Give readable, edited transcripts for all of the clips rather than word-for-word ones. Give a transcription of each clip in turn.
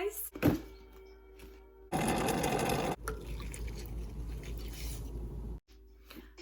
guys.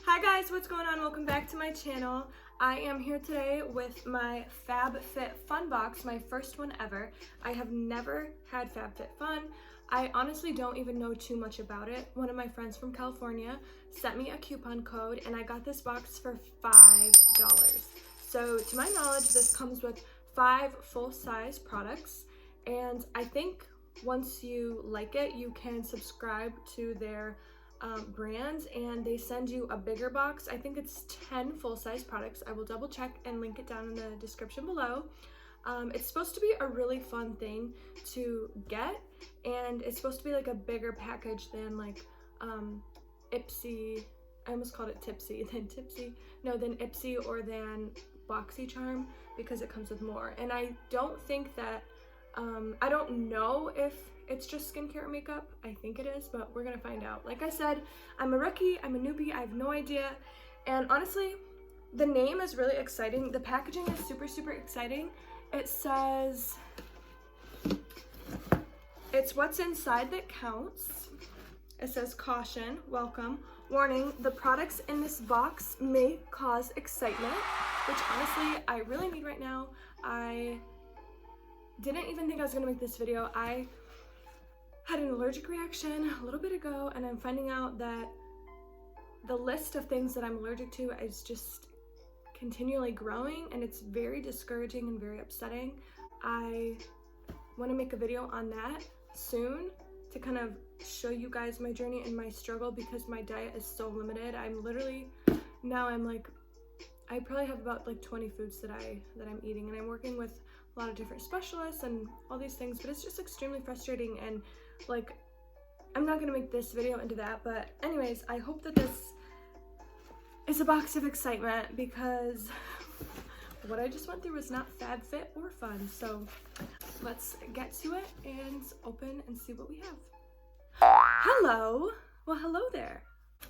Hi guys, what's going on? Welcome back to my channel. I am here today with my Fabfitfun box, my first one ever. I have never had Fabfitfun. I honestly don't even know too much about it. One of my friends from California sent me a coupon code and I got this box for $5. So to my knowledge, this comes with 5 full-size products, and I think once you like it, you can subscribe to their brand and they send you a bigger box. I think it's 10 full-size products. I will double check and link it down in the description below. It's supposed to be a really fun thing to get, and it's supposed to be like a bigger package than like Ipsy. I almost called it Tipsy, than Ipsy or than BoxyCharm, because it comes with more. And I don't think that I don't know if it's just skincare or makeup. I think it is, but we're gonna find out. Like I said, I'm a rookie, I'm a newbie, I have no idea. And honestly, the name is really exciting. The packaging is super exciting. It says, it's what's inside that counts. It says, caution, welcome, warning, the products in this box may cause excitement, which honestly, I really need right now. I didn't even think I was gonna make this video. I had an allergic reaction a little bit ago, and I'm finding out that the list of things that I'm allergic to is just continually growing, and it's very discouraging and very upsetting. I want to make a video on that soon to kind of show you guys my journey and my struggle, because my diet is so limited. I'm literally, now I'm like, I probably have about like 20 foods that I'm eating, and I'm working with a lot of different specialists and all these things, but it's just extremely frustrating. And like, I'm not gonna make this video into that, but anyways, I hope that this is a box of excitement, because what I just went through was not FabFit or fun. So let's get to it and open and see what we have. Hello. Well, hello there.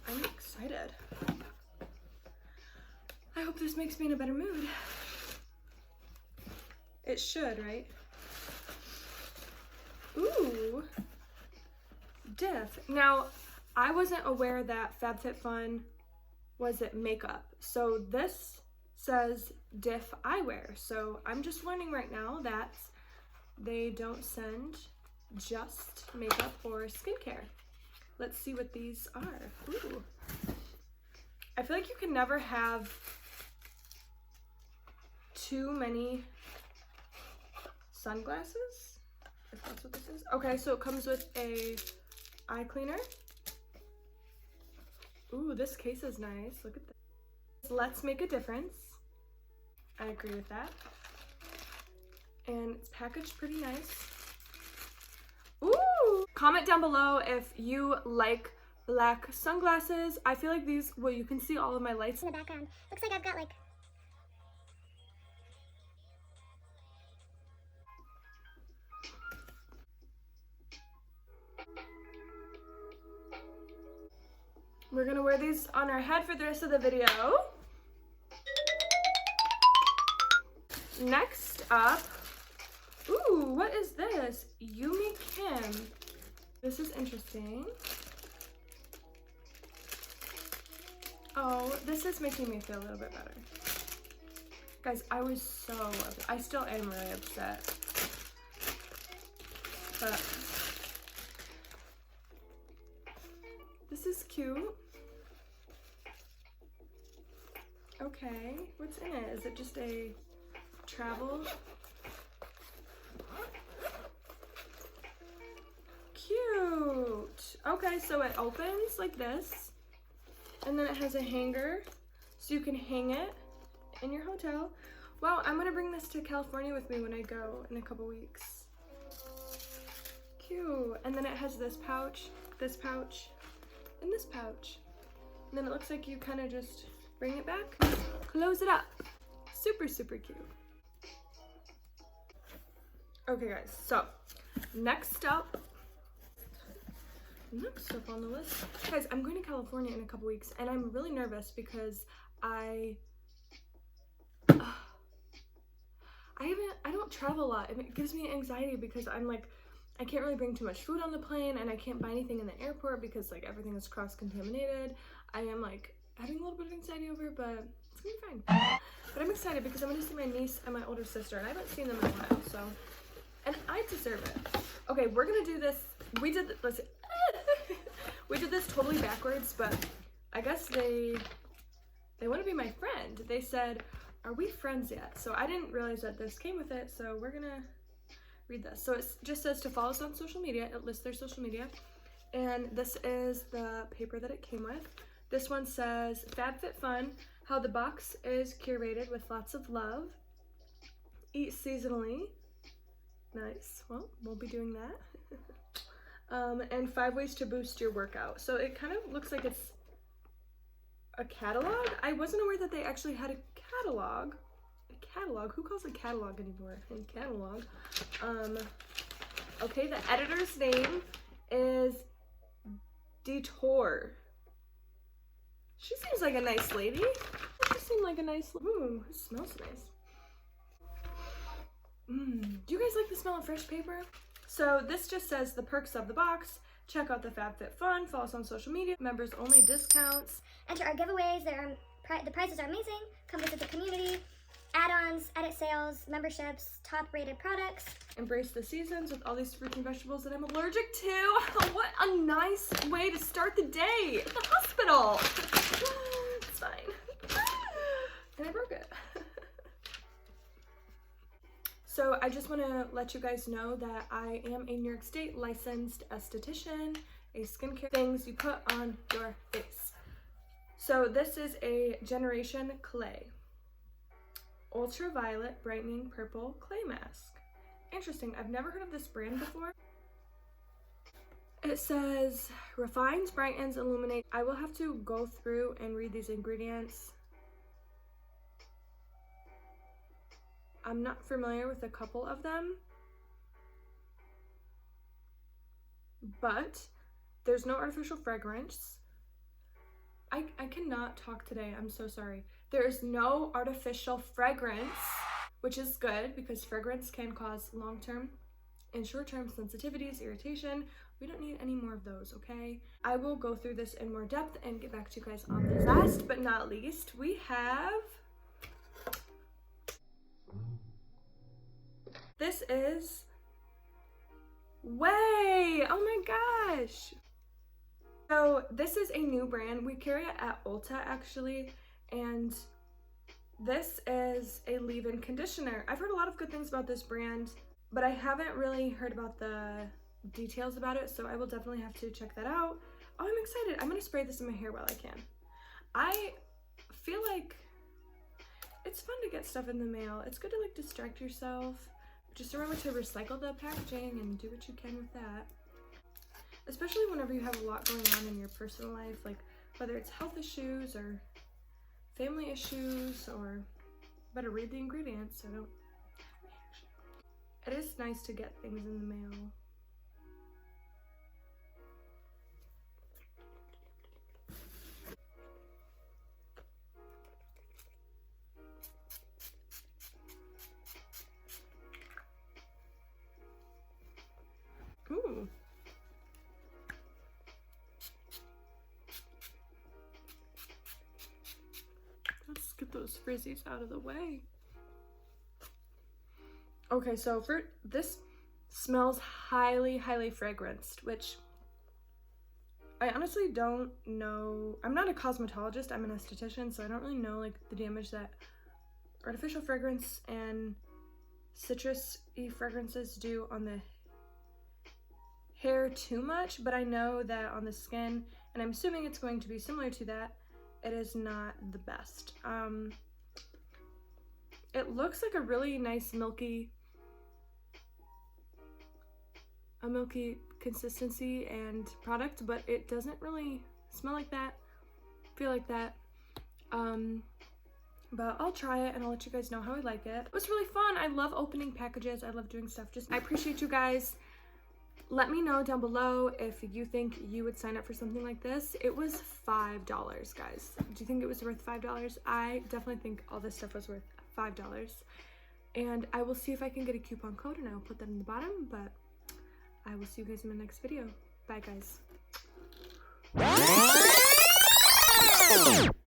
I'm excited. I hope this makes me in a better mood. It should, right? Ooh. Diff. Now, I wasn't aware that Fabfitfun was it makeup. So this says Diff eyewear. So I'm just learning right now that they don't send just makeup or skincare. Let's see what these are. Ooh. I feel like you can never have too many sunglasses, if that's what this is. Okay, so it comes with a eye cleaner. Ooh, this case is nice. Look at this. Let's make a difference. I agree with that. And it's packaged pretty nice. Ooh! Comment down below if you like black sunglasses. I feel like these, well, you can see all of my lights in the background. Looks like I've got like We're gonna wear these on our head for the rest of the video. Next up, ooh, what is this? Yumi Kim. This is interesting. Oh, this is making me feel a little bit better. Guys, I still am really upset. But this is cute. Okay, what's in it? Is it just a travel? Cute. Okay, so it opens like this, and then it has a hanger, so you can hang it in your hotel. Wow, I'm gonna bring this to California with me when I go in a couple weeks. Cute. And then it has this pouch, and this pouch. And then it looks like you kind of just bring it back, close it up. Super cute. Okay guys, so next up on the list, guys, I'm going to California in a couple weeks, and I'm really nervous because I don't travel a lot, and it gives me anxiety because I'm like, I can't really bring too much food on the plane, and I can't buy anything in the airport because like everything is cross-contaminated. I am like having a little bit of anxiety over it, but it's gonna be fine. But I'm excited because I'm gonna see my niece and my older sister, and I haven't seen them in a while, so, and I deserve it. Okay, we're gonna do this. We did this totally backwards, but I guess they want to be my friend. They said, "Are we friends yet?" So I didn't realize that this came with it, so we're gonna read this. So it just says to follow us on social media. It lists their social media, and this is the paper that it came with. This one says Fabfitfun, how the box is curated with lots of love. Eat seasonally. Nice. Well, we'll be doing that. And 5 ways to boost your workout. So it kind of looks like it's a catalog. I wasn't aware that they actually had a catalog. A catalog? Who calls it catalog anymore? A catalog. Okay, the editor's name is Detour. She seems like a nice lady. She seemed like a nice. Ooh, it smells nice. Do you guys like the smell of fresh paper? So this just says the perks of the box. Check out the Fabfitfun. Follow us on social media. Members only discounts. Enter our giveaways. The prizes are amazing. Come visit the community. Add-ons, edit sales, memberships, top-rated products. Embrace the seasons with all these fruits and vegetables that I'm allergic to. What a nice way to start the day at the hospital. It's fine. And I broke it. So I just want to let you guys know that I am a New York State licensed esthetician, a skincare things you put on your face. So this is a Generation Clay Ultraviolet Brightening Purple Clay Mask. Interesting, I've never heard of this brand before. It says, refines, brightens, illuminates. I will have to go through and read these ingredients. I'm not familiar with a couple of them, but there's no artificial fragrance. I cannot talk today, I'm so sorry. There is no artificial fragrance, which is good because fragrance can cause long-term and short-term sensitivities, irritation. We don't need any more of those, okay? I will go through this in more depth and get back to you guys on this. Last but not least, we have this is Way. Oh my gosh. So this is a new brand. We carry it at Ulta actually, and this is a leave-in conditioner. I've heard a lot of good things about this brand, but I haven't really heard about the details about it, so I will definitely have to check that out. Oh, I'm excited. I'm gonna spray this in my hair while I can. I feel like it's fun to get stuff in the mail. It's good to like distract yourself. Just remember to recycle the packaging and do what you can with that. Especially whenever you have a lot going on in your personal life, like whether it's health issues or family issues, or better read the ingredients so don't have a reaction. It is nice to get things in the mail. Ooh. Let's get those frizzies out of the way. Okay, so for this smells highly fragranced, which I honestly don't know. I'm not a cosmetologist, I'm an esthetician, so I don't really know like the damage that artificial fragrance and citrus-y fragrances do on the hair too much, but I know that on the skin, and I'm assuming it's going to be similar to that, it is not the best. It looks like a really nice milky consistency and product, but it doesn't really smell like that, feel like that. But I'll try it and I'll let you guys know how I like it. It was really fun. I love opening packages. I love doing stuff. I appreciate you guys. Let me know down below if you think you would sign up for something like this. It was $5, guys. Do you think it was worth $5? I definitely think all this stuff was worth $5. And I will see if I can get a coupon code and I'll put that in the bottom, but I will see you guys in my next video. Bye, guys.